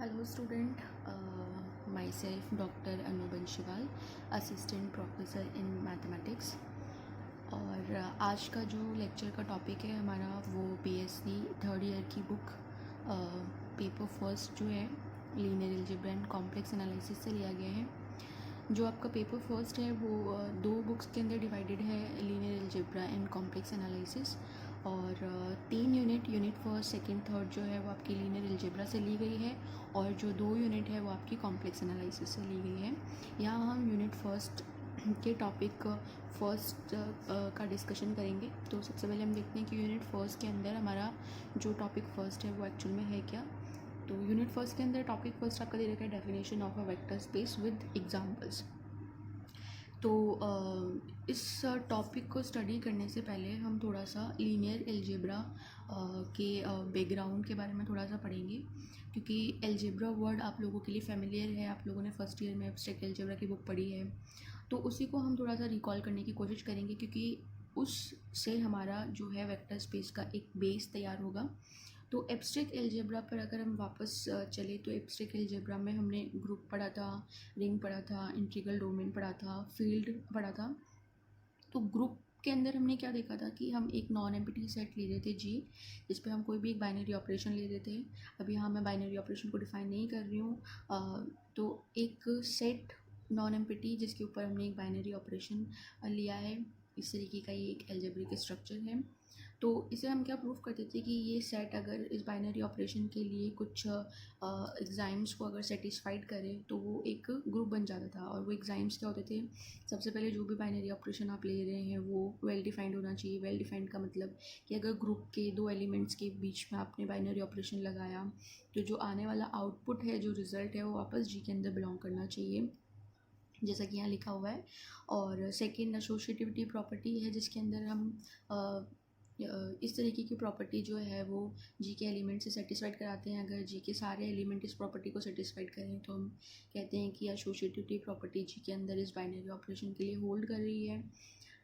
Hello student, myself Dr. Anu Banshewal, assistant professor in mathematics. और आज का जो लेक्चर का टॉपिक है हमारा वो बीएससी थर्ड ईयर की बुक पेपर फर्स्ट जो है linear algebra and complex analysis से लिया गया है। जो आपका पेपर फर्स्ट है वो दो बुक्स के अंदर डिवाइडेड है, linear algebra and complex analysis. और तीन यूनिट फर्स्ट सेकंड थर्ड जो है वो आपकी लीनियर अलजेब्रा से ली गई है, और जो दो यूनिट है वो आपकी कॉम्प्लेक्स एनालिसिस से ली गई है। यहाँ हम यूनिट फर्स्ट के टॉपिक फर्स्ट का डिस्कशन करेंगे। तो सबसे पहले हम देखते हैं कि यूनिट फर्स्ट के अंदर हमारा जो टॉपिक फर्स्ट है वो एक्चुअल में है क्या। तो यूनिट फर्स्ट के अंदर टॉपिक फर्स्ट आपका दे रखा है definition of a vector space with examples. तो इस टॉपिक को स्टडी करने से पहले हम थोड़ा सा लीनियर अलजेब्रा के बैकग्राउंड के बारे में थोड़ा सा पढ़ेंगे, क्योंकि अलजेब्रा वर्ड आप लोगों के लिए फेमिलियर है। आप लोगों ने फर्स्ट ईयर में एब्स्ट्रैक्ट अलजेब्रा की बुक पढ़ी है, तो उसी को हम थोड़ा सा रिकॉल करने की कोशिश करेंगे, क्योंकि उससे हमारा जो है वेक्टर स्पेस का एक बेस तैयार होगा। तो एब्स्ट्रैक्ट अलजेब्रा पर अगर हम वापस चले तो एब्स्ट्रैक्ट अलजेब्रा में हमने ग्रुप पढ़ा था, रिंग पढ़ा था, इंटीग्रल डोमेन पढ़ा था, फील्ड पढ़ा था। तो ग्रुप के अंदर हमने क्या देखा था कि हम एक नॉन एम्प्टी सेट ले रहे थे जी, जिस पे हम कोई भी एक बाइनरी ऑपरेशन ले रहे थे। अब यहाँ मैं बाइनरी ऑपरेशन को डिफाइन नहीं कर रही हूँ। तो एक सेट नॉन एम्प्टी जिसके ऊपर हमने एक बाइनरी ऑपरेशन लिया है, इस तरीके का ये एक अलजेब्रिक स्ट्रक्चर है। तो इसे हम क्या प्रूफ करते थे कि ये सेट अगर इस बाइनरी ऑपरेशन के लिए कुछ एग्जाइम्स को अगर सेटिस्फाइड करे तो वो एक ग्रुप बन जाता था। और वो एग्जाइम्स क्या होते थे, सबसे पहले जो भी बाइनरी ऑपरेशन आप ले रहे हैं वो वेल डिफाइंड होना चाहिए। वेल डिफाइंड का मतलब कि अगर ग्रुप के दो एलिमेंट्स के बीच में आपने बाइनरी ऑपरेशन लगाया तो जो आने वाला आउटपुट है, जो रिजल्ट है, वो वापस जी के अंदर बिलोंग करना चाहिए, जैसा कि यहाँ लिखा हुआ है। और सेकेंड एसोसिएटिविटी प्रॉपर्टी है, जिसके अंदर हम इस तरीके की प्रॉपर्टी जो है वो जी के एलिमेंट से सेटिस्फाइड कराते हैं। अगर जी के सारे एलिमेंट इस प्रॉपर्टी को सेटिस्फाइड करें तो हम कहते हैं कि एसोसिएटिविटी प्रॉपर्टी जी के अंदर इस बाइनरी ऑपरेशन के लिए होल्ड कर रही है।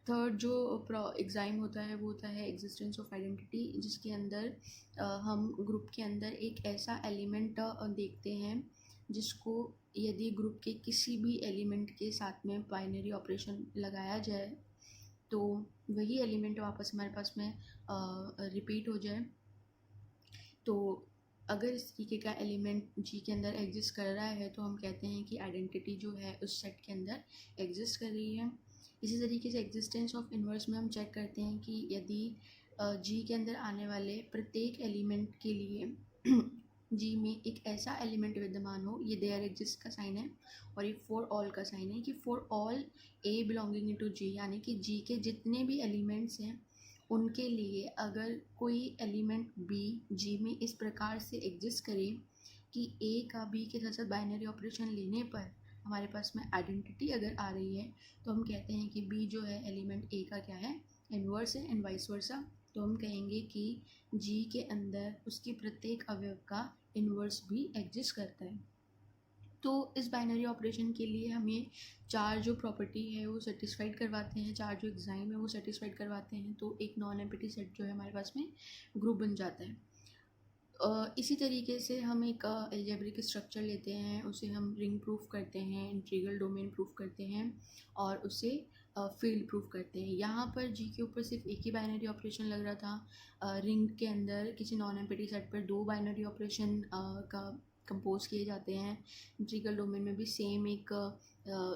थर्ड जो एग्जाइम होता है वो होता है एग्जिस्टेंस ऑफ आइडेंटिटी, जिसके अंदर हम ग्रुप के अंदर एक ऐसा एलिमेंट देखते हैं जिसको यदि ग्रुप के किसी भी एलिमेंट के साथ में बाइनरी ऑपरेशन लगाया जाए तो वही एलिमेंट वापस हमारे पास में रिपीट हो जाए। तो अगर इस तरीके का एलिमेंट जी के अंदर एग्जिस्ट कर रहा है तो हम कहते हैं कि आइडेंटिटी जो है उस सेट के अंदर एग्जिस्ट कर रही है। इसी तरीके से एग्जिस्टेंस ऑफ इन्वर्स में हम चेक करते हैं कि यदि जी के अंदर आने वाले प्रत्येक एलिमेंट के लिए जी में एक ऐसा एलिमेंट विद्यमान हो, ये देयर एग्जिस्ट का साइन है, और ये फॉर ऑल का साइन है कि for all a belonging into G, यानी कि जी के जितने भी एलिमेंट्स हैं उनके लिए अगर कोई एलिमेंट बी जी में इस प्रकार से एग्जिस्ट करे कि ए का बी के साथ साथ बाइनरी ऑपरेशन लेने पर हमारे पास में आइडेंटिटी अगर आ रही है तो हम कहते हैं कि बी जो है एलिमेंट ए का क्या है, इन्वर्स है, एंड वाइस वर्सा। तो हम कहेंगे कि जी के अंदर उसकी प्रत्येक अवयव का इन्वर्स भी एग्जिस्ट करता है। तो इस बाइनरी ऑपरेशन के लिए हमें चार जो प्रॉपर्टी है वो सेटिस्फाइड करवाते हैं, चार जो एग्जाइम है वो सेटिस्फाइड करवाते हैं, तो एक नॉन एम्प्टी सेट जो है हमारे पास में ग्रुप बन जाता है। इसी तरीके से हम एक अलजेब्रिक स्ट्रक्चर लेते हैं, उसे हम रिंग प्रूफ करते हैं, इंटीग्रल डोमेन प्रूफ करते हैं, और उसे फील्ड प्रूफ करते हैं। यहाँ पर जी के ऊपर सिर्फ एक ही बाइनरी ऑपरेशन लग रहा था। रिंग के अंदर किसी नॉन एम्प्टी सेट पर दो बाइनरी ऑपरेशन का कंपोज किए जाते हैं। इंटीग्रल डोमेन में भी सेम एक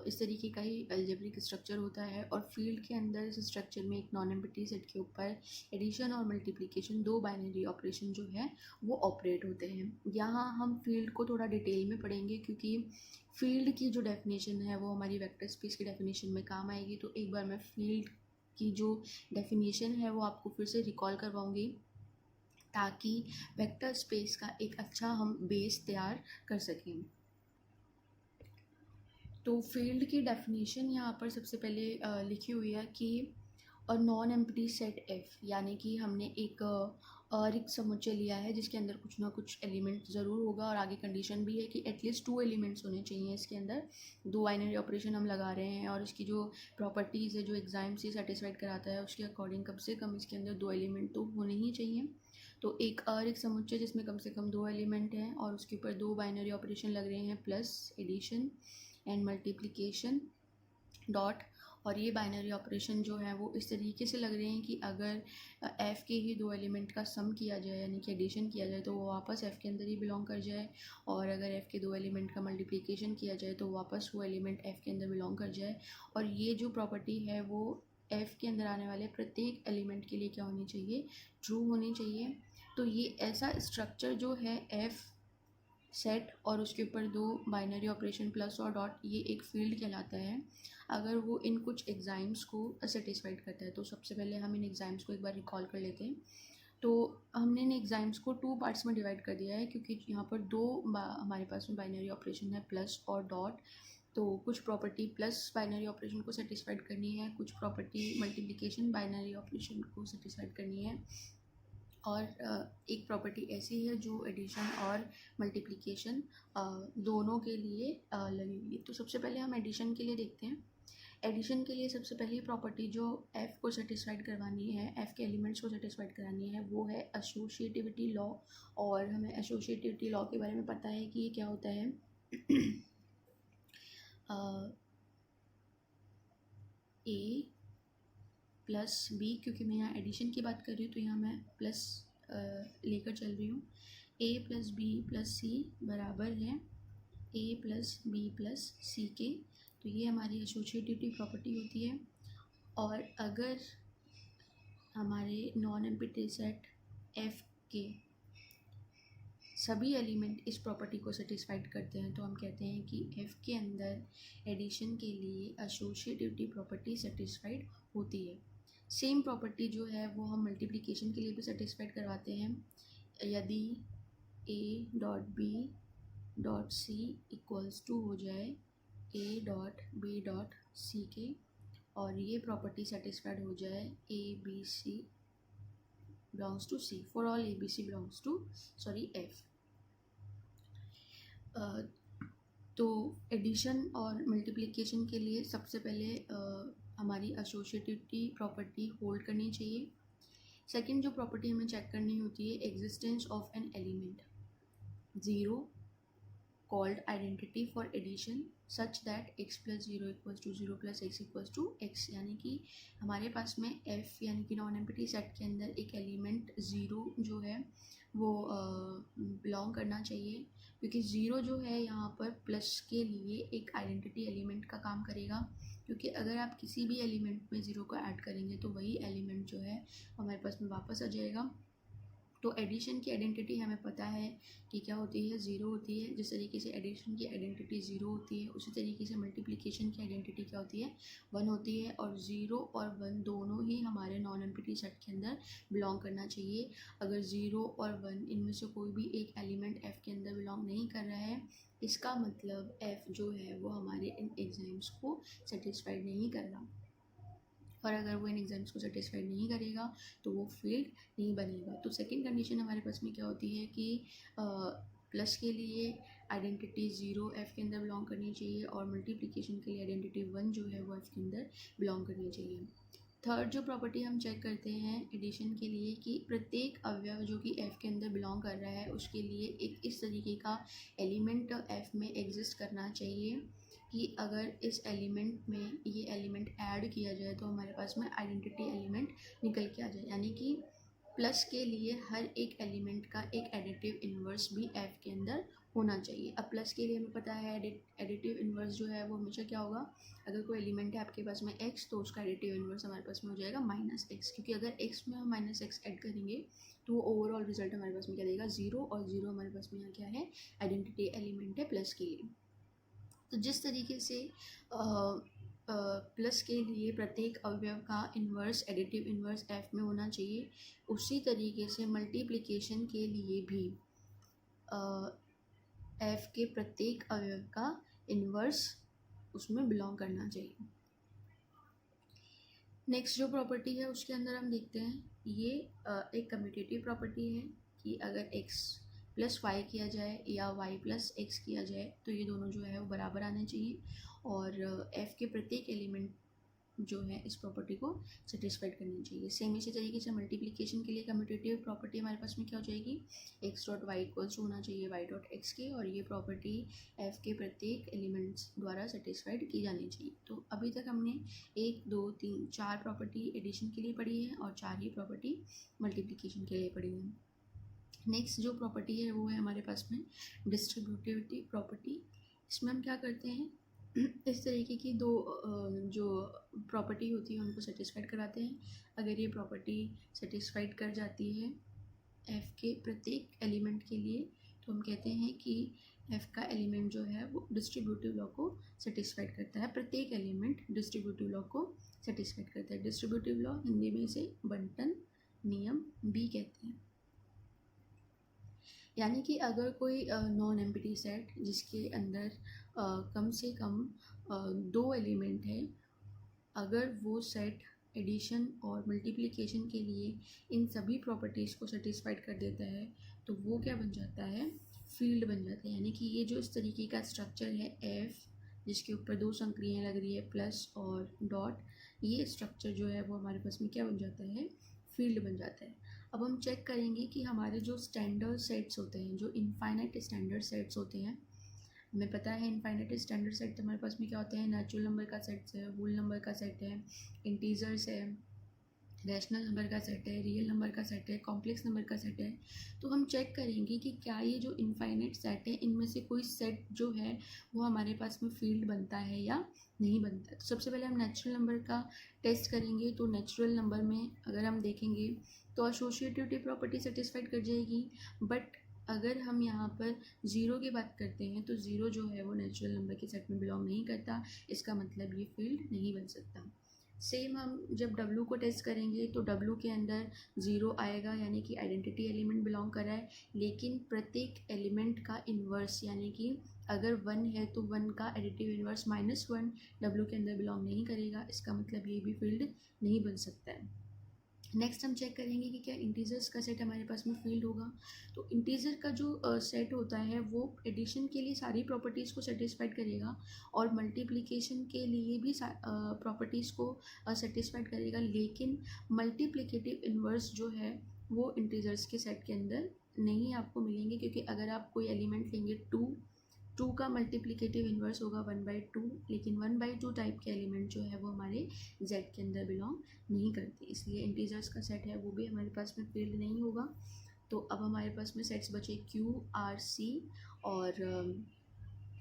इस तरीके का ही अलजेब्रिक स्ट्रक्चर होता है। और फील्ड के अंदर इस स्ट्रक्चर में एक नॉन एम्प्टी सेट के ऊपर एडिशन और मल्टीप्लिकेशन, दो बाइनरी ऑपरेशन जो है वो ऑपरेट होते हैं। यहाँ हम फील्ड को थोड़ा डिटेल में पढ़ेंगे, क्योंकि फील्ड की जो डेफिनेशन है वो हमारी वेक्टर स्पेस की डेफिनेशन में काम आएगी। तो एक बार मैं फील्ड की जो डेफिनेशन है वो आपको फिर से रिकॉल करवाऊँगी, ताकि वेक्टर स्पेस का एक अच्छा हम बेस तैयार कर सकें। तो फील्ड की डेफिनेशन यहाँ पर सबसे पहले लिखी हुई है कि और नॉन एम्प्टी सेट एफ, यानी कि हमने एक रिक्त समुच्चय लिया है जिसके अंदर कुछ ना कुछ एलिमेंट ज़रूर होगा, और आगे कंडीशन भी है कि एटलीस्ट टू एलिमेंट्स होने चाहिए इसके अंदर। दो बाइनरी ऑपरेशन हम लगा रहे हैं और इसकी जो प्रॉपर्टीज़ है, जो एग्जाम से सेटिस्फाइड कराता है, उसके अकॉर्डिंग कम से कम इसके अंदर दो एलिमेंट तो होने ही चाहिए। तो एक अरेख समुच्चय जिसमें कम से कम 2 एलिमेंट हैं और उसके ऊपर 2 बाइनरी ऑपरेशन लग रहे हैं, plus, addition and multiplication, dot, और ये बाइनरी ऑपरेशन जो है वो इस तरीके से लग रहे हैं कि अगर f के ही 2 एलिमेंट का सम किया जाए यानी कि एडिशन किया जाए तो वो वापस f के अंदर ही बिलोंग कर जाए, और अगर f के 2 एलिमेंट का मल्टीप्लिकेशन किया जाए तो वापस वो एलिमेंट f के अंदर बिलोंग कर जाए। और ये जो प्रॉपर्टी है वो f के अंदर आने वाले प्रत्येक एलिमेंट के लिए क्या होनी चाहिए, ट्रू होनी चाहिए। तो ये ऐसा स्ट्रक्चर जो है f सेट और उसके ऊपर 2 बाइनरी ऑपरेशन प्लस और डॉट, ये एक फील्ड कहलाता है अगर वो इन कुछ एग्जाम्स को सेटिस्फाइड करता है। तो सबसे पहले हम इन एग्जाम्स को एक बार रिकॉल कर लेते हैं। तो हमने इन एग्जाम्स को 2 पार्ट्स में डिवाइड कर दिया है क्योंकि यहाँ पर 2 हमारे पास में बाइनरी ऑपरेशन है, प्लस और डॉट। तो कुछ प्रॉपर्टी प्लस बाइनरी ऑपरेशन को सेटिस्फाइड करनी है, कुछ प्रॉपर्टी मल्टीप्लिकेशन बाइनरी ऑपरेशन को सेटिस्फाइड करनी है, और एक प्रॉपर्टी ऐसी है जो एडिशन और मल्टीप्लिकेशन दोनों के लिए लगी हुई है। तो सबसे पहले हम एडिशन के लिए देखते हैं। एडिशन के लिए सबसे पहली प्रॉपर्टी जो f को सेटिस्फाइड करवानी है, f के एलिमेंट्स को सेटिस्फाइड करानी है, वो है एसोसिएटिविटी लॉ। और हमें एसोसिएटिविटी लॉ के बारे में पता है कि ये क्या होता है। a प्लस बी, क्योंकि मैं यहाँ एडिशन की बात कर रही हूँ तो यहाँ मैं प्लस लेकर चल रही हूँ, a प्लस बी प्लस सी बराबर है a प्लस बी प्लस सी के। तो ये हमारी एसोसिएटिविटी प्रॉपर्टी होती है। और अगर हमारे नॉन एम्प्टी सेट f के सभी एलिमेंट इस प्रॉपर्टी को सेटिस्फाइड करते हैं तो हम कहते हैं कि f के अंदर एडिशन के लिए एसोसिएटिविटी प्रॉपर्टी सेटिस्फाइड होती है। सेम प्रॉपर्टी जो है वो हम मल्टीप्लिकेशन के लिए भी सेटिस्फाइड करवाते हैं। यदि a dot b dot C equals to हो जाए a dot b dot C के, और ये प्रॉपर्टी सेटिस्फाइड हो जाए a b c belongs to c, for all abc belongs to f। तो एडिशन और मल्टीप्लिकेशन के लिए सबसे पहले हमारी एसोसिएटिविटी प्रॉपर्टी होल्ड करनी चाहिए। सेकंड जो प्रॉपर्टी हमें चेक करनी होती है, existence of an element 0 called identity for addition such that x plus 0 equals to 0 plus x equals to x, यानी कि हमारे पास में f यानी कि नॉन एम्प्टी सेट के अंदर एक एलिमेंट 0 जो है वो बिलोंग करना चाहिए, क्योंकि 0 जो है यहाँ पर प्लस के लिए एक आइडेंटिटी एलिमेंट का काम करेगा। क्योंकि अगर आप किसी भी एलिमेंट में 0 को ऐड करेंगे तो वही एलिमेंट जो है हमारे पास में वापस आ जाएगा। तो एडिशन की आइडेंटिटी हमें पता है कि क्या होती है, 0 होती है। जिस तरीके से एडिशन की आइडेंटिटी 0 होती है उसी तरीके से मल्टीप्लिकेशन की आइडेंटिटी क्या होती है, 1 होती है। और 0 और 1 दोनों ही हमारे नॉन एम्प्टी सेट के अंदर बिलोंग करना चाहिए। अगर 0 और 1 इनमें से कोई भी एक एलिमेंट f के अंदर बिलोंग नहीं कर रहा है, इसका मतलब f जो है वो हमारे इन एग्जाम्स को सेटिस्फाइड नहीं कर रहा। और अगर वो इन एग्जाम्स को सेटिस्फाइड नहीं करेगा तो वो फील्ड नहीं बनेगा। तो सेकंड कंडीशन हमारे पास में क्या होती है कि प्लस के लिए आइडेंटिटी 0 f के अंदर बिलोंग करनी चाहिए, और मल्टीप्लिकेशन के लिए आइडेंटिटी 1 जो है वो f के अंदर बिलोंग करनी चाहिए। थर्ड जो प्रॉपर्टी हम चेक करते हैं एडिशन के लिए कि प्रत्येक अवयव जो कि f के अंदर बिलोंग कर रहा है उसके लिए एक इस तरीके का एलिमेंट f में एग्जिस्ट करना चाहिए कि अगर इस एलिमेंट में ये एलिमेंट ऐड किया जाए तो हमारे पास में आइडेंटिटी एलिमेंट निकल के आ जाए। यानी कि प्लस के लिए हर एक एलिमेंट का एक एडिटिव इन्वर्स भी f के अंदर होना चाहिए। अब प्लस के लिए हमें पता है एडिटिव इन्वर्स जो है वो हमेशा क्या होगा, अगर कोई एलिमेंट है आपके पास में x तो उसका एडिटिव इन्वर्स हमारे पास में हो जाएगा -x, क्योंकि अगर x में हम -x ऐड करेंगे तो वो ओवरऑल रिजल्ट हमारे पास में क्या देगा, 0, और 0 हमारे पास में यहाँ क्या है, आइडेंटिटी एलिमेंट है प्लस के लिए। तो जिस तरीके से प्लस के लिए प्रत्येक अवयव का इन्वर्स एडिटिव इन्वर्स f में होना चाहिए, उसी तरीके से मल्टीप्लिकेशन के लिए भी f के प्रत्येक अवयव का इन्वर्स उसमें बिलोंग करना चाहिए। नेक्स्ट जो प्रॉपर्टी है उसके अंदर हम देखते हैं, ये एक कम्यूटेटिव प्रॉपर्टी है कि अगर x प्लस वाई किया जाए या y प्लस एक्स किया जाए तो ये दोनों जो है वो बराबर आने चाहिए, और f के प्रत्येक एलिमेंट जो है इस प्रॉपर्टी को सेटिस्फाइड करनी चाहिए। सेम इसी तरीके से मल्टीप्लिकेशन के लिए कम्यूटेटिव प्रॉपर्टी हमारे पास में क्या हो जाएगी, एक्स डॉट वाई इक्वल्स होना चाहिए वाई डॉट एक्स के, और ये प्रॉपर्टी एफ के प्रत्येक एलिमेंट्स द्वारा सेटिस्फाइड की जानी चाहिए। तो अभी तक हमने 1 2 3 4 प्रॉपर्टी एडिशन के लिए पढ़ी है और 4 ही प्रॉपर्टी मल्टीप्लिकेशन के लिए पढ़ी है। नेक्स्ट जो प्रॉपर्टी है वो है हमारे पास में डिस्ट्रीब्यूटिविटी प्रॉपर्टी। इसमें हम क्या करते हैं, इस तरीके की दो जो प्रॉपर्टी होती है उनको सेटिस्फाइड कराते हैं। अगर ये प्रॉपर्टी सेटिस्फाइड कर जाती है एफ़ के प्रत्येक एलिमेंट के लिए, तो हम कहते हैं कि एफ़ का एलिमेंट जो है वो डिस्ट्रीब्यूटिव लॉ को सेटिस्फाइड करता है। प्रत्येक एलिमेंट डिस्ट्रीब्यूटिव लॉ को सेटिस्फाइड करता है। डिस्ट्रीब्यूटिव लॉ हिंदी में इसे बंटन नियम भी कहते हैं। यानी कि अगर कोई नॉन एम्प्टी सेट जिसके अंदर कम से कम 2 एलिमेंट है, अगर वो सेट एडिशन और मल्टीप्लिकेशन के लिए इन सभी प्रॉपर्टीज़ को सेटिस्फाइड कर देता है, तो वो क्या बन जाता है, फील्ड बन जाता है। यानी कि ये जो इस तरीके का स्ट्रक्चर है एफ, जिसके ऊपर 2 संक्रियाएँ लग रही है प्लस और डॉट, ये स्ट्रक्चर जो है वो हमारे पास में क्या बन जाता है, फील्ड बन जाता है। अब हम चेक करेंगे कि हमारे जो स्टैंडर्ड सेट्स होते हैं, जो इनफाइनाइट स्टैंडर्ड सेट्स होते हैं, हमें पता है इनफाइनाइट स्टैंडर्ड सेट हमारे पास में क्या होते हैं, नेचुरल नंबर का सेट है, होल नंबर का सेट है, इंटीजर्स है, रैशनल नंबर का सेट है, रियल नंबर का सेट है, कॉम्प्लेक्स नंबर का सेट है। तो हम चेक करेंगे कि क्या ये जो इनफाइनाइट सेट है इनमें से कोई सेट जो है वो हमारे पास में फील्ड बनता है या नहीं बनता है। तो सबसे पहले हम नेचुरल नंबर का टेस्ट करेंगे। तो नेचुरल नंबर में अगर हम देखेंगे तो एसोसिएटिविटी प्रॉपर्टी सेटिस्फाइड कर जाएगी, बट अगर हम यहाँ पर ज़ीरो की बात करते हैं तो ज़ीरो जो है वो नेचुरल नंबर के सेट में बिलोंग नहीं करता, इसका मतलब ये फील्ड नहीं बन सकता। सेम हम जब W को टेस्ट करेंगे तो W के अंदर ज़ीरो आएगा, यानी कि आइडेंटिटी एलिमेंट बिलोंग कर रहा है, लेकिन प्रत्येक एलिमेंट का इन्वर्स, यानी कि अगर 1 है तो 1 का एडिटिव इन्वर्स -1 W के अंदर बिलोंग नहीं करेगा, इसका मतलब ये भी फील्ड नहीं बन सकता है। नेक्स्ट हम चेक करेंगे कि क्या इंटीजर्स का सेट हमारे पास में फील्ड होगा। तो इंटीजर का जो सेट होता है वो एडिशन के लिए सारी प्रॉपर्टीज़ को सेटिस्फाइड करेगा और मल्टीप्लिकेशन के लिए भी प्रॉपर्टीज़ को सेटिस्फाइड करेगा, लेकिन मल्टीप्लिकेटिव इन्वर्स जो है वो इंटीजर्स के सेट के अंदर नहीं आपको मिलेंगे, क्योंकि अगर आप कोई एलिमेंट लेंगे 2 का मल्टीप्लिकेटिव इन्वर्स होगा 1/2, लेकिन 1/2 टाइप के एलिमेंट जो है वो हमारे z के अंदर बिलोंग नहीं करते, इसलिए इंटीजर्स का सेट है वो भी हमारे पास में फील्ड नहीं होगा। तो अब हमारे पास में सेट्स बचे Q R C, और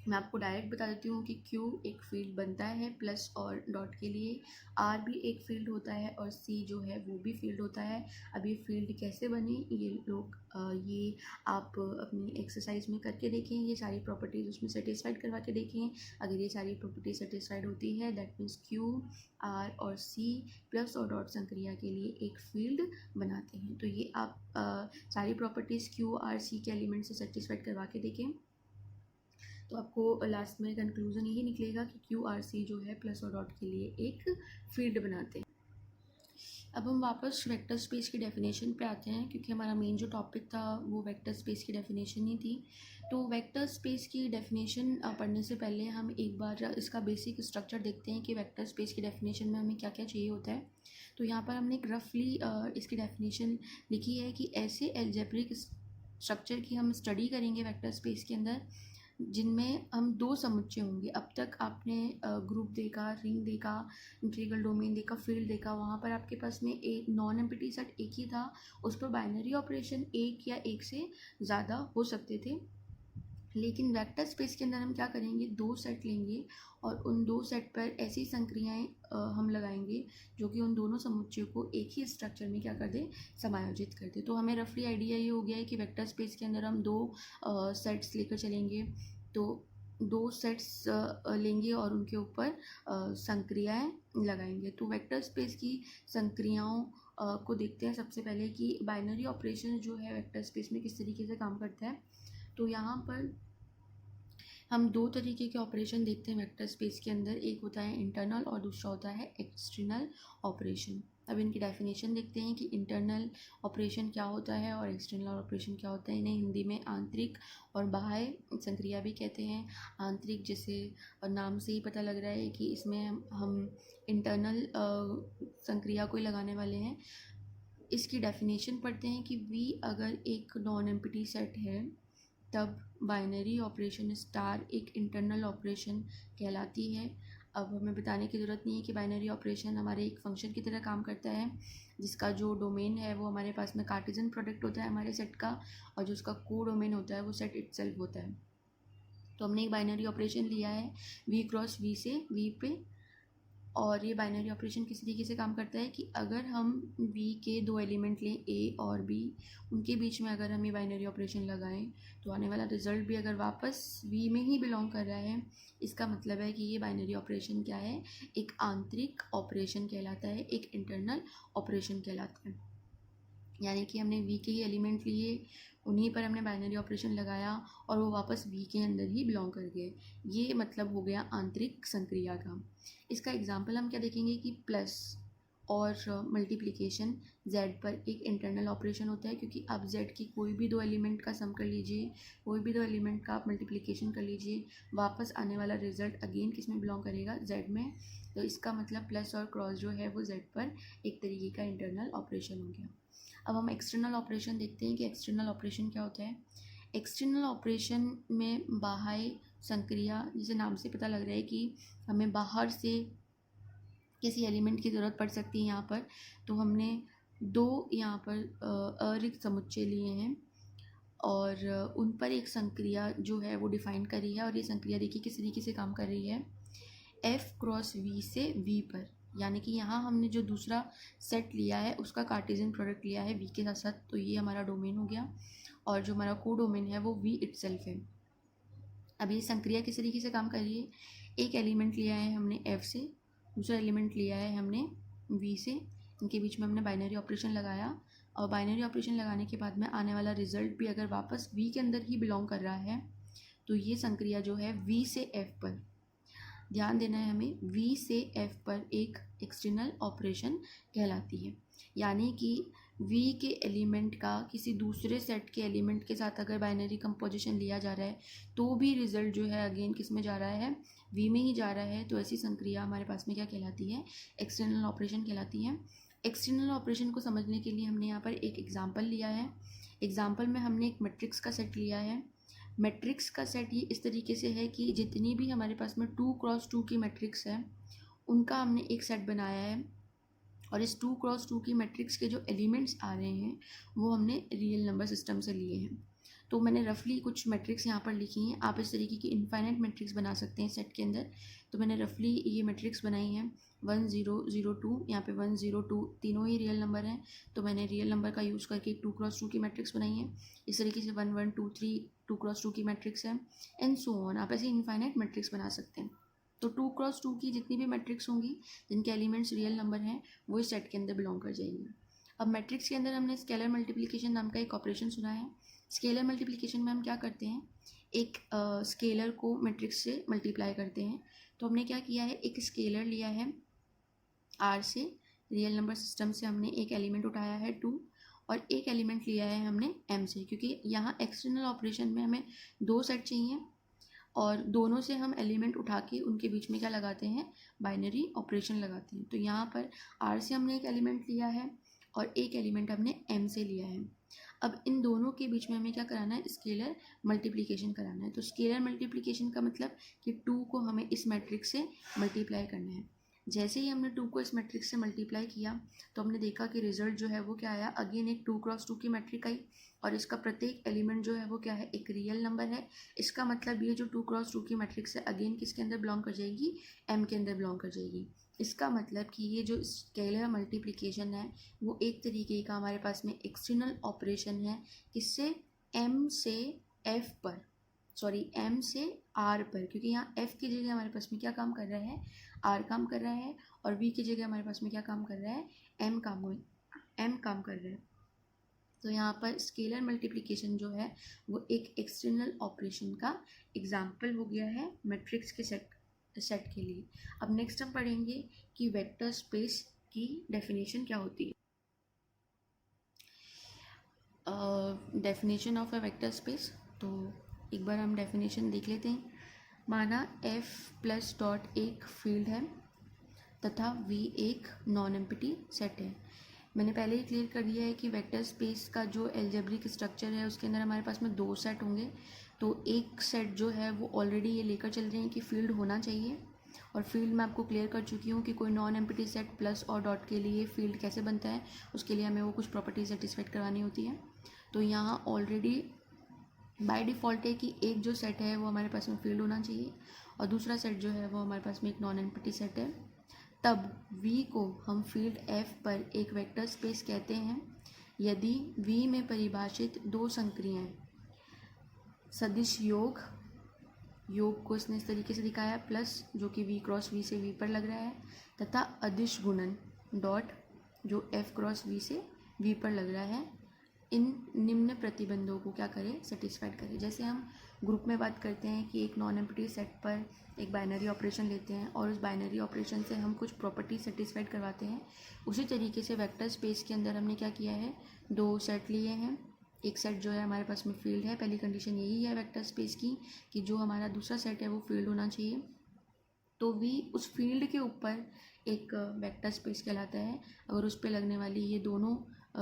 मैं आपको डायरेक्ट बता देती हूँ कि Q एक फील्ड बनता है प्लस और डॉट के लिए, R भी एक फील्ड होता है और C जो है वो भी फील्ड होता है। अब ये फील्ड कैसे बने ये लोग ये आप अपनी एक्सरसाइज में करके देखें, ये सारी प्रॉपर्टीज़ उसमें सेटिस्फाइड करवा के देखें। अगर ये सारी प्रॉपर्टी सेटिस्फाइड होती है दैट मीन्स Q R और C प्लस और डॉट संक्रिया के लिए एक फील्ड बनाते हैं। तो ये आप सारी प्रॉपर्टीज़ Q R C के एलिमेंट से सेटिस्फाइड करवा के देखें, तो आपको लास्ट में कंक्लूजन यही निकलेगा कि Q R C जो है प्लस और डॉट के लिए एक फील्ड बनाते हैं। अब हम वापस वेक्टर स्पेस की डेफिनेशन पे आते हैं, क्योंकि हमारा मेन जो टॉपिक था वो वेक्टर स्पेस की डेफिनेशन ही थी। तो वेक्टर स्पेस की डेफिनेशन पढ़ने से पहले हम एक बार इसका बेसिक स्ट्रक्चर देखते हैं कि वेक्टर स्पेस की डेफिनेशन में हमें क्या क्या चाहिए होता है। तो यहाँ पर हमने एक रफली इसकी डेफिनेशन लिखी है कि ऐसे एल्जेब्रिक स्ट्रक्चर की हम स्टडी करेंगे वेक्टर स्पेस के अंदर जिनमें हम 2 समुच्चय होंगे। अब तक आपने ग्रुप देखा, रिंग देखा, इंटीग्रल डोमेन देखा, फील्ड देखा, वहाँ पर आपके पास में एक नॉन एम्प्टी सेट एक ही था, उस पर बाइनरी ऑपरेशन एक या एक से ज़्यादा हो सकते थे। लेकिन वेक्टर स्पेस के अंदर हम क्या करेंगे, 2 सेट लेंगे और उन 2 सेट पर ऐसी संक्रियाएँ हम लगाएंगे जो कि उन दोनों समुच्चयों को एक ही स्ट्रक्चर में क्या कर दे, समायोजित कर दे। तो हमें रफली आइडिया ये हो गया है कि वेक्टर स्पेस के अंदर हम 2 सेट्स लेकर चलेंगे। तो 2 सेट्स लेंगे और उनके ऊपर संक्रियाएँ लगाएंगे। तो वेक्टर स्पेस की संक्रियाओं को देखते हैं सबसे पहले कि बाइनरी ऑपरेशन जो है वेक्टर स्पेस में किस तरीके से काम करता है। तो यहाँ पर हम 2 तरीके के ऑपरेशन देखते हैं वेक्टर स्पेस के अंदर, एक होता है इंटरनल और दूसरा होता है एक्सटर्नल ऑपरेशन। अब इनकी डेफिनेशन देखते हैं कि इंटरनल ऑपरेशन क्या होता है और एक्सटर्नल ऑपरेशन क्या होता है। इन्हें हिंदी में आंतरिक और बाह्य संक्रिया भी कहते हैं। आंतरिक जैसे नाम से ही पता लग रहा है कि इसमें हम इंटरनल संक्रिया को ही लगाने वाले हैं। इसकी डेफिनेशन पढ़ते हैं कि वी अगर एक नॉन एम्प्टी सेट है तब बाइनरी ऑपरेशन स्टार एक इंटरनल ऑपरेशन कहलाती है। अब हमें बताने की ज़रूरत नहीं है कि बाइनरी ऑपरेशन हमारे एक फंक्शन की तरह काम करता है, जिसका जो डोमेन है वो हमारे पास में कार्टेशियन प्रोडक्ट होता है हमारे सेट का, और जो उसका को डोमेन होता है वो सेट इटसेल्फ होता है। तो हमने एक बाइनरी ऑपरेशन लिया है वी क्रॉस वी से वी पे, और ये बाइनरी ऑपरेशन किस तरीके से काम करता है कि अगर हम v के दो एलिमेंट लें a और b, उनके बीच में अगर हम ये बाइनरी ऑपरेशन लगाएं तो आने वाला रिजल्ट भी अगर वापस v में ही बिलोंग कर रहा है, इसका मतलब है कि ये बाइनरी ऑपरेशन क्या है, एक आंतरिक ऑपरेशन कहलाता है, एक इंटरनल ऑपरेशन कहलाता है। यानी कि हमने v के ही एलिमेंट लिए, उन्हीं पर हमने बाइनरी ऑपरेशन लगाया और वो वापस v के अंदर ही बिलोंग कर गए। ये मतलब हो गया आंतरिक संक्रिया का। इसका एग्जांपल हम क्या देखेंगे कि प्लस और मल्टीप्लिकेशन z पर एक इंटरनल ऑपरेशन होता है, क्योंकि आप z की कोई भी दो एलिमेंट का सम कर लीजिए, कोई भी दो एलिमेंट का आप मल्टीप्लिकेशन कर लीजिए, वापस आने वाला रिजल्ट अगेन किस में बिलोंग करेगा, z में। तो इसका मतलब प्लस और क्रॉस जो है वो z पर एक तरीके का इंटरनल ऑपरेशन हो गया। अब हम एक्सटर्नल ऑपरेशन देखते हैं कि एक्सटर्नल ऑपरेशन क्या होता है। एक्सटर्नल ऑपरेशन में बाह्य संक्रिया, जैसे नाम से पता लग रहा है कि हमें बाहर से किसी एलिमेंट की ज़रूरत पड़ सकती है यहाँ पर, तो हमने दो यहाँ पर अरिक्त समुच्चय लिए हैं और उन पर एक संक्रिया जो है वो डिफाइन करी है, और ये संक्रिया देखिए किस तरीके से काम कर रही है, F क्रॉस V से V पर, यानी कि यहाँ हमने जो दूसरा सेट लिया है उसका कार्टेशियन प्रोडक्ट लिया है V के साथ साथ, तो ये हमारा डोमेन हो गया, और जो हमारा को डोमेन है वो V इटसेल्फ है। अब ये संक्रिया किस तरीके से काम कर रही है, एक एलिमेंट लिया है हमने F से, दूसरा एलिमेंट लिया है हमने V से, इनके बीच में हमने बाइनरी ऑपरेशन लगाया, और बाइनरी ऑपरेशन लगाने के बाद में आने वाला रिजल्ट भी अगर वापस V के अंदर ही बिलोंग कर रहा है, तो ये संक्रिया जो है V से F पर, ध्यान देना है हमें, V से F पर एक एक्सटर्नल ऑपरेशन कहलाती है। यानी कि V के एलिमेंट का किसी दूसरे सेट के एलिमेंट के साथ अगर बाइनरी कंपोजिशन लिया जा रहा है तो भी रिजल्ट जो है अगेन किस में जा रहा है, V में ही जा रहा है। तो ऐसी संक्रिया हमारे पास में क्या कहलाती है, एक्सटर्नल ऑपरेशन कहलाती है। एक्सटर्नल ऑपरेशन को समझने के लिए हमने यहाँ पर एक एग्जाम्पल लिया है। एग्जाम्पल में हमने एक मैट्रिक्स का सेट लिया है। मैट्रिक्स का सेट ये इस तरीके से है कि जितनी भी हमारे पास में 2 क्रॉस 2 की मैट्रिक्स है उनका हमने एक सेट बनाया है, और इस 2 क्रॉस 2 की मैट्रिक्स के जो एलिमेंट्स आ रहे हैं वो हमने रियल नंबर सिस्टम से लिए हैं। तो मैंने रफली कुछ मैट्रिक्स यहाँ पर लिखी हैं, आप इस तरीके की इनफाइनाइट मैट्रिक्स बना सकते हैं सेट के अंदर। तो मैंने रफली ये मैट्रिक्स बनाई है 1 0 0 2, यहाँ पे 1 0 2 तीनों ही रियल नंबर हैं, तो मैंने रियल नंबर का यूज़ करके एक 2 क्रॉस 2 की मैट्रिक्स बनाई है। इस तरीके से 1 1 2 3 2 क्रॉस 2 की मैट्रिक्स है, एंड सो ऑन। आप ऐसे इनफाइनाइट मैट्रिक्स बना सकते हैं। तो 2 क्रॉस 2 की जितनी भी मैट्रिक्स होंगी जिनके एलिमेंट्स रियल नंबर हैं वो इस सेट के अंदर बिलोंग कर जाएंगी। अब मैट्रिक्स के अंदर हमने स्केलर मल्टीप्लिकेशन नाम का एक ऑपरेशन सुना है। स्केलर मल्टीप्लिकेशन में हम क्या करते हैं, एक स्केलर को मैट्रिक्स से मल्टीप्लाई करते हैं। तो हमने क्या किया है, एक स्केलर लिया है R से, रियल नंबर सिस्टम से हमने एक एलिमेंट उठाया है 2, और एक एलिमेंट लिया है हमने M से, क्योंकि यहाँ एक्सटर्नल ऑपरेशन में हमें दो सेट चाहिए और दोनों से हम एलिमेंट उठा के उनके बीच में क्या लगाते हैं, बाइनरी ऑपरेशन लगाते हैं। तो यहाँ पर R से हमने एक एलिमेंट लिया है और एक एलिमेंट हमने M से लिया है। अब इन दोनों के बीच में हमें क्या कराना है, स्केलर मल्टीप्लिकेशन कराना है। तो स्केलर मल्टीप्लिकेशन का मतलब कि 2 को हमें इस मैट्रिक्स से मल्टीप्लाई करना है। जैसे ही हमने 2 को इस मैट्रिक्स से मल्टीप्लाई किया तो हमने देखा कि रिजल्ट जो है वो क्या आया, अगेन एक 2 क्रॉस 2 की मैट्रिक आई, और इसका प्रत्येक एलिमेंट जो है वो क्या है, एक रियल नंबर है। इसका मतलब ये जो 2 क्रॉस 2 की मैट्रिक्स है अगेन किसके अंदर बिलोंग कर जाएगी, M के अंदर बिलोंग कर जाएगी। इसका मतलब कि ये जो स्केलर मल्टीप्लिकेशन है वो एक तरीके का हमारे पास में एक्सटर्नल ऑपरेशन है, किससे, M से F पर, सॉरी M से R पर, क्योंकि यहाँ F की जगह हमारे पास में क्या काम कर रहा है, R काम कर रहा है, और V की जगह हमारे पास में क्या काम कर रहा है, M काम कर रहा है। तो यहाँ पर स्केलर मल्टीप्लिकेशन जो है वो एक एक्सटर्नल ऑपरेशन का एग्जाम्पल हो गया है मैट्रिक्स के सेट के लिए। अब नेक्स्ट हम पढ़ेंगे कि वेक्टर स्पेस की डेफिनेशन क्या होती है। Definition of a vector space, तो एक बार हम डेफिनेशन देख लेते हैं। माना f प्लस डॉट एक फील्ड है तथा v एक नॉन एम्प्टी सेट है। मैंने पहले ही क्लियर कर दिया है कि वेक्टर स्पेस का जो एल्जेब्रिक स्ट्रक्चर है उसके अंदर हमारे पास में दो सेट होंगे। तो एक सेट जो है वो ऑलरेडी ये लेकर चल रहे हैं कि फील्ड होना चाहिए, और फील्ड मैं आपको क्लियर कर चुकी हूँ कि कोई नॉन एम्प्टी सेट प्लस और डॉट के लिए फील्ड कैसे बनता है, उसके लिए हमें वो कुछ प्रॉपर्टी सेटिस्फाइड करवानी होती है। तो यहाँ ऑलरेडी बाय डिफ़ॉल्ट है कि एक जो सेट है वो हमारे पास में फील्ड होना चाहिए और दूसरा सेट जो है वो हमारे पास में एक नॉन एम्प्टी सेट है। तब V को हम फील्ड F पर एक वेक्टर स्पेस कहते हैं यदि V में परिभाषित दो संक्रियाएं सदिश योग को इसने इस तरीके से दिखाया प्लस जो कि V क्रॉस V से V पर लग रहा है, तथा अदिश गुणन डॉट जो F क्रॉस V से V पर लग रहा है, इन निम्न प्रतिबंधों को क्या करें, सेटिस्फाइड करें। जैसे हम ग्रुप में बात करते हैं कि एक नॉन एम्प्टी सेट पर एक बाइनरी ऑपरेशन लेते हैं और उस बाइनरी ऑपरेशन से हम कुछ प्रॉपर्टी सेटिस्फाइड करवाते हैं, उसी तरीके से वेक्टर स्पेस के अंदर हमने क्या किया है, दो सेट लिए हैं। एक सेट जो है हमारे पास में फील्ड है, पहली कंडीशन यही है वेक्टर स्पेस की कि जो हमारा दूसरा सेट है वो फील्ड होना चाहिए। तो V उस फील्ड के ऊपर एक वेक्टर स्पेस कहलाता है अगर उस पर लगने वाली ये दोनों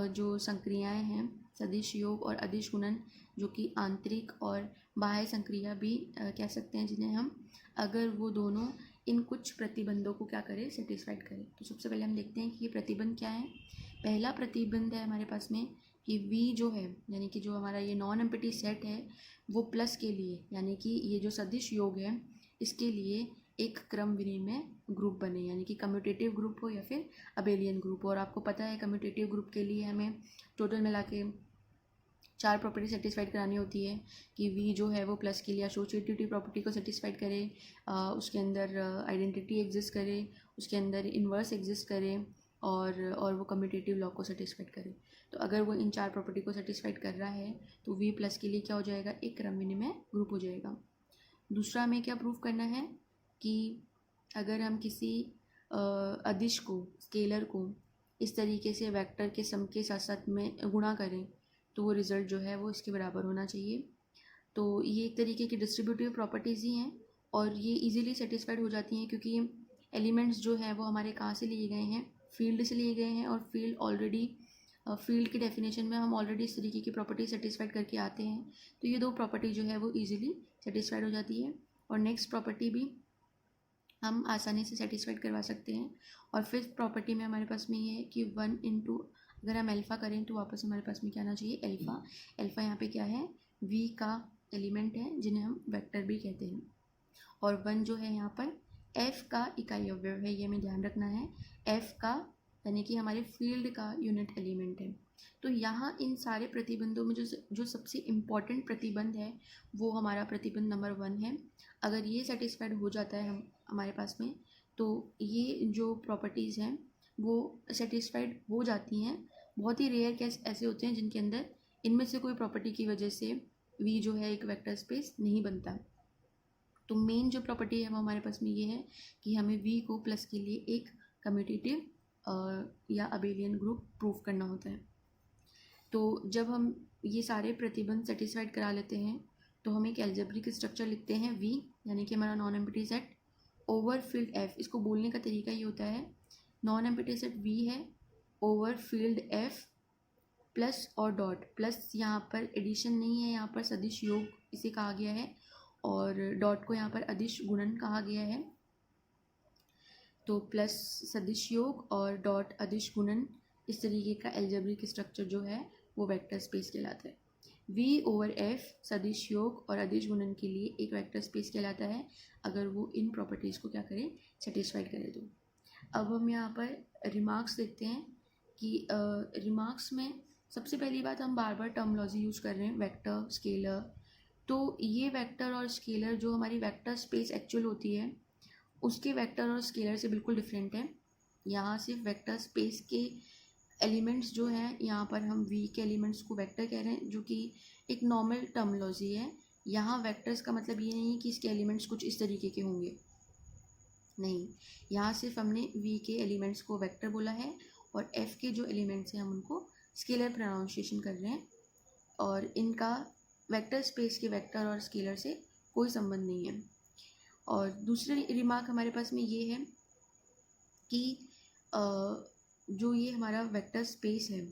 जो संक्रियाएं हैं सदिश योग और अदिश गुणन, जो कि आंतरिक और बाह्य संक्रिया भी कह सकते हैं जिन्हें हम, अगर वो दोनों इन कुछ प्रतिबंधों को क्या करें, सेटिस्फाइड करें। तो सबसे पहले हम देखते हैं कि ये प्रतिबंध क्या है। पहला प्रतिबंध है हमारे पास में कि V जो है यानी कि जो हमारा ये नॉन एम्प्टी सेट है वो प्लस के लिए यानी कि ये जो सदिश योग है इसके लिए एक क्रम विनिमय ग्रुप बने, यानी कि कम्यूटेटिव ग्रुप हो या फिर अबेलियन ग्रुप। और आपको पता है कम्यूटेटिव ग्रुप के लिए हमें टोटल मिला के 4 प्रॉपर्टी सेटिस्फाइड करानी होती है कि V जो है वो प्लस के लिए एसोसिएटिविटी प्रॉपर्टी को सेटिस्फाइड करे, उसके अंदर आइडेंटिटी एग्जिस्ट करे, उसके अंदर इन्वर्स एग्जिस्ट करे और वो कम्यूटेटिव लॉ को सेटिस्फाइड करे। तो अगर वो इन 4 प्रॉपर्टी को सेटिस्फाइड कर रहा है तो V प्लस के लिए क्या हो जाएगा, एक क्रम विनिमय ग्रुप हो जाएगा। दूसरा हमें क्या प्रूव करना है कि अगर हम किसी अदिश को, स्केलर को इस तरीके से वेक्टर के सम के साथ साथ में गुणा करें तो वो रिज़ल्ट जो है वो इसके बराबर होना चाहिए। तो ये एक तरीके की डिस्ट्रीब्यूटिव प्रॉपर्टीज़ ही हैं और ये इजीली सेटिस्फाइड हो जाती हैं क्योंकि एलिमेंट्स जो है वो हमारे कहाँ से लिए गए हैं, फील्ड से लिए गए हैं, और फील्ड ऑलरेडी फील्ड की डेफिनेशन में हम ऑलरेडी इस तरीके की प्रॉपर्टी सेटिस्फाइड करके आते हैं। तो ये दो प्रॉपर्टी जो है वो ईजिली सेटिस्फाइड हो जाती है। और नेक्स्ट प्रॉपर्टी भी हम आसानी से सेटिस्फाइड करवा सकते हैं। और फिफ्थ प्रॉपर्टी में हमारे पास में ये है कि 1 इंटू अगर हम अल्फ़ा करें तो वापस हमारे पास में क्या आना चाहिए, अल्फ़ा। अल्फ़ा यहाँ पे क्या है, V का एलिमेंट है जिन्हें हम वेक्टर भी कहते हैं, और 1 जो है यहाँ पर F का इकाई अवयव है, ये हमें ध्यान रखना है। F का यानी कि हमारे फील्ड का यूनिट एलिमेंट है। तो यहाँ इन सारे प्रतिबंधों में जो सबसे इम्पॉर्टेंट प्रतिबंध है वो हमारा प्रतिबंध नंबर 1 है। अगर ये सेटिस्फाइड हो जाता है हमारे पास में तो ये जो प्रॉपर्टीज़ हैं वो सेटिस्फाइड हो जाती हैं। बहुत ही रेयर केस ऐसे होते हैं जिनके अंदर इनमें से कोई प्रॉपर्टी की वजह से V जो है एक वेक्टर स्पेस नहीं बनता। तो मेन जो प्रॉपर्टी है वो हमारे पास में ये है कि हमें V को प्लस के लिए एक कम्यूटेटिव या अबेलियन ग्रुप प्रूव करना होता है। तो जब हम ये सारे प्रतिबंध सेटिस्फाइड करा लेते हैं तो हम एक एल्जेब्रिक स्ट्रक्चर लिखते हैं V यानी कि हमारा non empty set over field F। इसको बोलने का तरीका ये होता है, नॉन एम्प्टी सेट V है ओवर फील्ड F प्लस और डॉट, प्लस यहाँ पर एडिशन नहीं है, यहाँ पर सदिश योग इसे कहा गया है, और डॉट को यहाँ पर अदिश गुणन कहा गया है। तो प्लस सदिश योग और डॉट अदिश गुणन, इस तरीके का एल्जेब्रिक स्ट्रक्चर जो है वो वेक्टर स्पेस कहलाता है। V ओवर F सदिश योग और अदिश गुणन के लिए एक वेक्टर स्पेस कहलाता है अगर वो इन प्रॉपर्टीज़ को क्या करें, सेटिस्फाइड करें। तो अब हम यहाँ पर रिमार्क्स देखते हैं कि रिमार्क्स में सबसे पहली बात, हम बार बार टर्मोलॉजी यूज़ कर रहे हैं, वेक्टर, स्केलर। तो ये वेक्टर और स्केलर जो हमारी वेक्टर स्पेस एक्चुअल होती है उसके वेक्टर और स्केलर से बिल्कुल डिफरेंट है। यहाँ सिर्फ वेक्टर स्पेस के एलिमेंट्स जो हैं, यहाँ पर हम V के एलिमेंट्स को वेक्टर कह रहे हैं, जो कि एक नॉर्मल टर्मोलॉजी है। यहाँ वेक्टर्स का मतलब ये नहीं है कि इसके एलिमेंट्स कुछ इस तरीके के होंगे। नहीं, यहाँ सिर्फ हमने वी के एलिमेंट्स को वेक्टर बोला है और एफ के जो एलिमेंट्स हैं हम उनको स्केलर प्रोनाउंसिएशन कर रहे हैं, और इनका वेक्टर स्पेस के वेक्टर और स्केलर से कोई संबंध नहीं है। और दूसरी रिमार्क हमारे पास में ये है कि जो ये हमारा वेक्टर स्पेस है,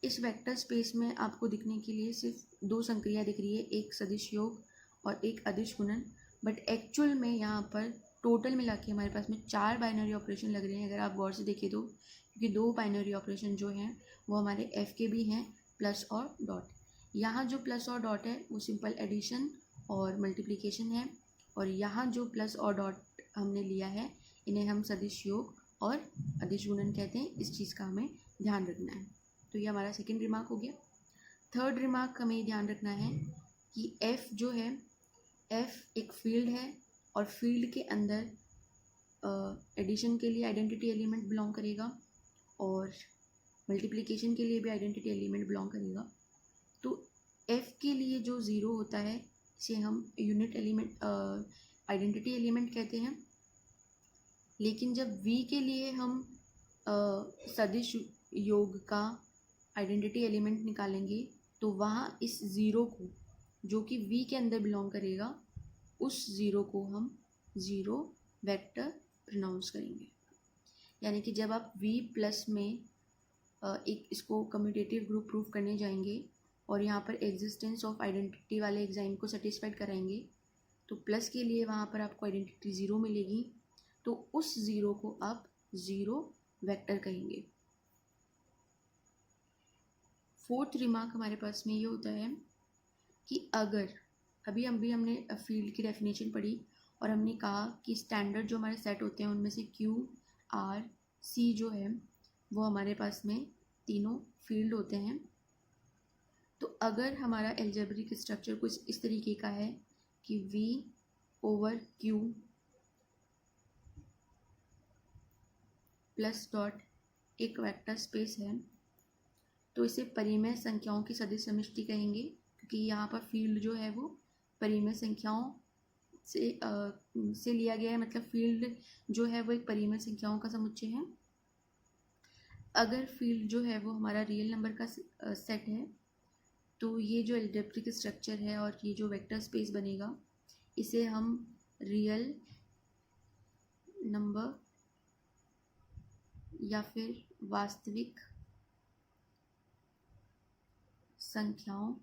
इस वेक्टर स्पेस में आपको दिखने के लिए सिर्फ दो संक्रिया दिख रही है, एक सदिश योग और एक अदिश गुणन, बट एक्चुअल में यहाँ पर टोटल मिला के हमारे पास में 4 बाइनरी ऑपरेशन लग रहे हैं अगर आप गौर से देखें तो, क्योंकि 2 बाइनरी ऑपरेशन जो हैं वो हमारे एफ के भी हैं, प्लस और डॉट। यहाँ जो प्लस और डॉट है वो सिंपल एडिशन और मल्टीप्लिकेशन है, और यहाँ जो प्लस और डॉट हमने लिया है इन्हें हम सदिश योग और अदिश गुणन कहते हैं। इस चीज़ का हमें ध्यान रखना है। तो ये हमारा सेकंड रिमार्क हो गया। थर्ड रिमार्क हमें ध्यान रखना है कि एफ जो है, एफ एक फील्ड है और फील्ड के अंदर एडिशन के लिए आइडेंटिटी एलिमेंट बिलोंग करेगा और मल्टीप्लिकेशन के लिए भी आइडेंटिटी एलिमेंट बिलोंग करेगा। तो एफ के लिए जो ज़ीरो होता है इसे हम यूनिट एलिमेंट आइडेंटिटी एलिमेंट कहते हैं, लेकिन जब वी के लिए हम सदिश योग का आइडेंटिटी एलिमेंट निकालेंगे तो वहाँ इस ज़ीरो को, जो कि वी के अंदर बिलोंग करेगा, उस ज़ीरो को हम ज़ीरो वेक्टर प्रोनाउंस करेंगे। यानी कि जब आप वी प्लस में एक इसको कम्यूटेटिव ग्रुप प्रूफ करने जाएंगे और यहाँ पर एग्जिस्टेंस ऑफ आइडेंटिटी वाले एग्जाइम को सेटिस्फाइड कराएंगे, तो प्लस के लिए वहाँ पर आपको आइडेंटिटी ज़ीरो मिलेगी, तो उस ज़ीरो को आप ज़ीरो वेक्टर कहेंगे। फोर्थ रिमार्क हमारे पास में ये होता है कि अगर अभी हमने फील्ड की डेफिनेशन पढ़ी और हमने कहा कि स्टैंडर्ड जो हमारे सेट होते हैं उनमें से क्यू आर सी जो है वो हमारे पास में तीनों फील्ड होते हैं। तो अगर हमारा एल्जेब्रिक स्ट्रक्चर कुछ इस तरीके का है कि V over Q plus dot एक वेक्टर स्पेस है, तो इसे परिमेय संख्याओं की सदिश समिष्टि कहेंगे, क्योंकि यहाँ पर फील्ड जो है वो परिमेय संख्याओं से लिया गया है, मतलब फील्ड जो है वो एक परिमेय संख्याओं का समुच्चय है। अगर फील्ड जो है वो हमारा रियल नंबर का सेट है, तो ये जो एल्जेब्रिक स्ट्रक्चर है और ये जो वेक्टर स्पेस बनेगा इसे हम रियल नंबर या फिर वास्तविक संख्याओं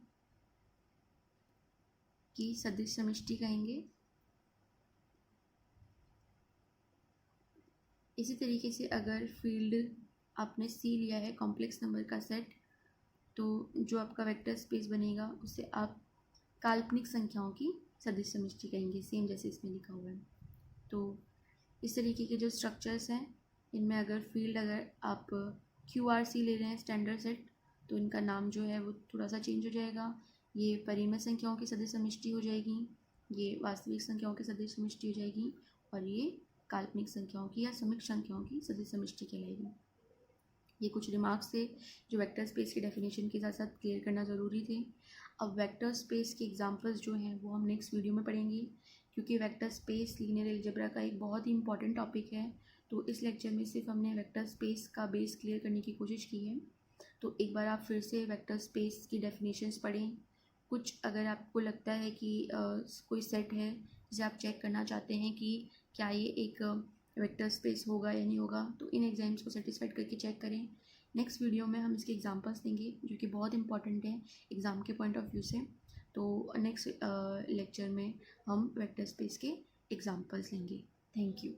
की सदिश समिष्टि कहेंगे। इसी तरीके से अगर फील्ड आपने सी लिया है कॉम्प्लेक्स नंबर का सेट, तो जो आपका वेक्टर स्पेस बनेगा उसे आप काल्पनिक संख्याओं की सदिश समिष्टि कहेंगे, सेम जैसे इसमें लिखा हुआ है। तो इस तरीके के जो स्ट्रक्चर्स हैं इनमें अगर फील्ड अगर आप QRC ले रहे हैं स्टैंडर्ड सेट, तो इनका नाम जो है वो थोड़ा सा चेंज हो जाएगा। ये परिमेय संख्याओं की सदिश समिष्टि हो जाएगी, ये वास्तविक संख्याओं की सदिश समिष्टि हो जाएगी, और ये काल्पनिक संख्याओं की या समिक संख्याओं की सदिश समिष्टि कहलाएगी। ये कुछ रिमार्क्स थे जो वेक्टर स्पेस की डेफिनेशन के साथ साथ क्लियर करना ज़रूरी थे। अब वेक्टर स्पेस के एग्जांपल्स जो हैं वो हम नेक्स्ट वीडियो में पढ़ेंगे, क्योंकि वेक्टर स्पेस लीनियर अलजेब्रा का एक बहुत ही इंपॉर्टेंट टॉपिक है। तो इस लेक्चर में सिर्फ हमने वेक्टर स्पेस का बेस क्लियर करने की कोशिश की है। तो एक बार आप फिर से वेक्टर स्पेस की डेफिनेशंस पढ़ें। कुछ अगर आपको लगता है कि कोई सेट है जिसे आप चेक करना चाहते हैं कि क्या ये एक वेक्टर स्पेस होगा या नहीं होगा, तो इन एग्जाम्स को सेटिस्फाइड करके चेक करें। नेक्स्ट वीडियो में हम इसके एग्जांपल्स देंगे जो कि बहुत इंपॉर्टेंट हैं एग्ज़ाम के पॉइंट ऑफ व्यू से। तो नेक्स्ट लेक्चर में हम वेक्टर स्पेस के एग्जांपल्स लेंगे। Thank you.